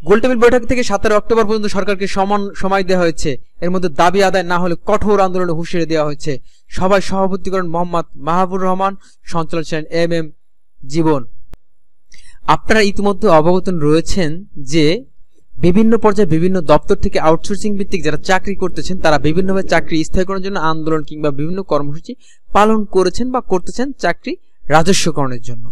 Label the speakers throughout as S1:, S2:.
S1: গোলটেবিল বৈঠক থেকে 17 অক্টোবর পর্যন্ত সরকারকে সমান সময় দেওয়া হয়েছে। এর মধ্যে দাবি আদায় না হলে কঠোর আন্দোলনে হুঁশিয়ারি দেওয়া হয়েছে। সভায় সভাপতি করেন মোহাম্মদ মাহবুর রহমান, সঞ্চালক ছিলেন এম জীবন। আপনারা ইতিমধ্যে অবগত রয়েছেন যে বিভিন্ন পর্যায়ে বিভিন্ন দপ্তর থেকে আউটসোর্সিং ভিত্তিক যারা চাকরি করতেছেন তারা বিভিন্নভাবে চাকরি স্থায়ীকরণের জন্য আন্দোলন কিংবা বিভিন্ন কর্মসূচি পালন করেছেন বা করতেছেন চাকরি রাজস্বকরণের জন্য।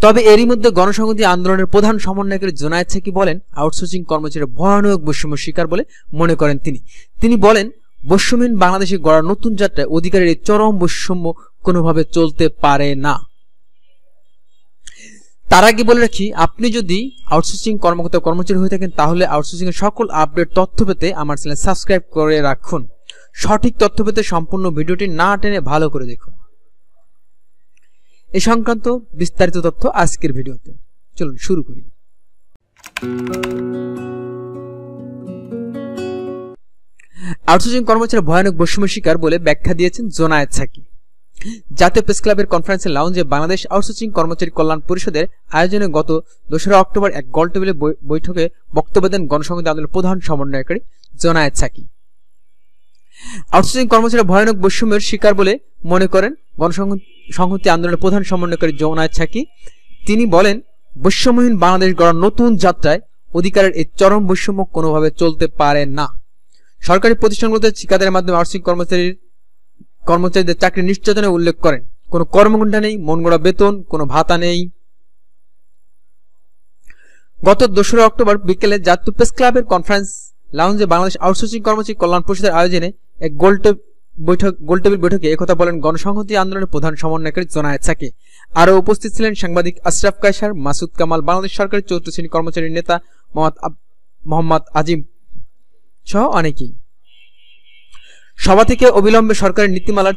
S1: তবে এরই মধ্যে গণসংহতি আন্দোলনের প্রধান সমন্বয়কারী জোনায়েদ সাকি বলেন, আউটসোর্সিং কর্মচারীরা ভয়ানক বৈষম্য শিকার বলে মনে করেন তিনি বলেন, বৈষম্যহীন বাংলাদেশে গড়ার নতুন যাত্রায় অধিকারের এই চরম বৈষম্য কোনোভাবে চলতে পারে না। তার আগে বলে রাখি, আপনি যদি আউটসোর্সিং কর্মকর্তা কর্মচারী হয়ে থাকেন তাহলে আউটসোর্সিং এর সকল আপডেট তথ্য পেতে আমার চ্যানেল সাবস্ক্রাইব করে রাখুন। সঠিক তথ্য পেতে সম্পূর্ণ ভিডিওটি না টেনে ভালো করে দেখুন। এই সংক্রান্ত বিস্তারিত তথ্য আজকের ভিডিওতে। চলুন শুরু করি। আউটসোর্সিং কর্মচারী ভয়ানক বৈষম্য শিকার বলে ব্যাখ্যা দিয়েছেন জোনায়েদ সাকি। জাতীয় প্রেস ক্লাবের কনফারেন্সের লাউঞ্জে বাংলাদেশ আউটসোর্সিং কর্মচারী কল্যাণ পরিষদের আয়োজনে গত 2 অক্টোবর এক গোলটেবিল বৈঠকে বক্তব্য দেন গণসংহতি আন্দোলনের প্রধান সমন্বয়কারী জোনায়েদ সাকি। আউটসোর্সিং কর্মচারীরা ভয়ানক বৈষম্যের শিকার বলে মনে করেন গণসংহতি আন্দোলনের প্রধান সমন্বয়কারী জোনায়েদ সাকি। তিনি বলেন, বৈষম্যহীন বাংলাদেশ গড়ার নতুন যাত্রায় অধিকারের এই চরম বৈষম্য কোনোভাবে চলতে পারে না। সরকারি প্রতিষ্ঠানগুলোতে ঠিকাদারের মাধ্যমে আউটসোর্সিং কর্মচারীদের চাকরি নিশ্চয়তার উল্লেখ করেন। কোনো কর্মঘণ্টা নেই, মনগড়া বেতন, কোনো ভাতা নেই। গত 2 অক্টোবর বিকেলে জাতীয় প্রেস ক্লাবের কনফারেন্স লাউঞ্জে বাংলাদেশ আউটসোর্সিং কর্মচারী কল্যাণ পরিষদের আয়োজনে এক গোলটেবিল বৈঠকে একথা বলেন গণসংহতি আন্দোলনের প্রধান সমন্বয়কারী জোনায়েদ সাকি। আরও উপস্থিত ছিলেন সাংবাদিক আশরাফ কায়সার, মাসুদ কামাল, বাংলাদেশ সরকারি 4র্থ শ্রেণী কর্মচারী নেতা মোহাম্মদ আজিম সহ অনেকেই। সভা থেকে অবিলম্বে সরকারি নীতিমালার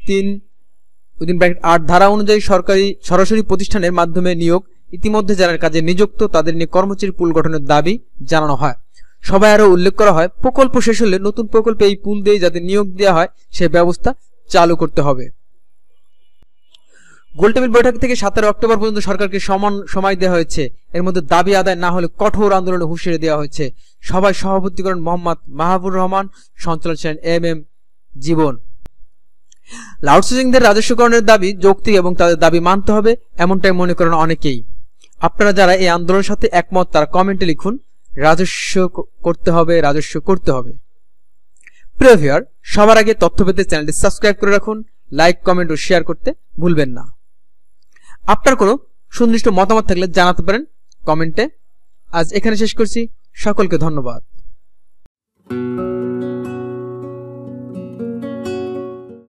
S1: 3(8) ধারা অনুযায়ী সরাসরি প্রতিষ্ঠানের মাধ্যমে নিয়োগ, ইতিমধ্যে যারা কাজে নিযুক্ত তাদের নিয়ে কর্মচারী পুল গঠনের দাবি জানানো হয়। সভায় আরও উল্লেখ করা হয়, প্রকল্প শেষ হলে নতুন প্রকল্পে এই পুল দিয়ে যাতে নিয়োগ দেওয়া হয় সে ব্যবস্থা চালু করতে হবে। গোলটেবিল বৈঠক থেকে 17 অক্টোবর পর্যন্ত সরকারকে সমান সময় দেওয়া হয়েছে। এর মধ্যে দাবি আদায় না হলে কঠোর আন্দোলনে হুঁশিয়ারি দেওয়া হয়েছে। সভায় সভাপতি করেন মোহাম্মদ মাহবুর রহমান, সঞ্চালক ছিলেন এম জীবন। আউটসোর্সিংদের রাজস্বকরণের দাবি যৌক্তিক এবং তাদের দাবি মানতে হবে এমনটাই মনে করেন অনেকেই। আপনারা যারা এই আন্দোলনের সাথে একমত তারা কমেন্টে লিখুন, রাজস্ব করতে হবে, রাজস্ব করতে হবে। প্রিয় ভিউয়ার, সবার আগে তথ্য পেতে চ্যানেলটি সাবস্ক্রাইব করে রাখুন, লাইক, কমেন্ট ও শেয়ার করতে ভুলবেন না। আপনার কোনো সুনির্দিষ্ট মতামত থাকলে জানাতে পারেন কমেন্টে। আজ এখানে শেষ করছি। সকলকে ধন্যবাদ।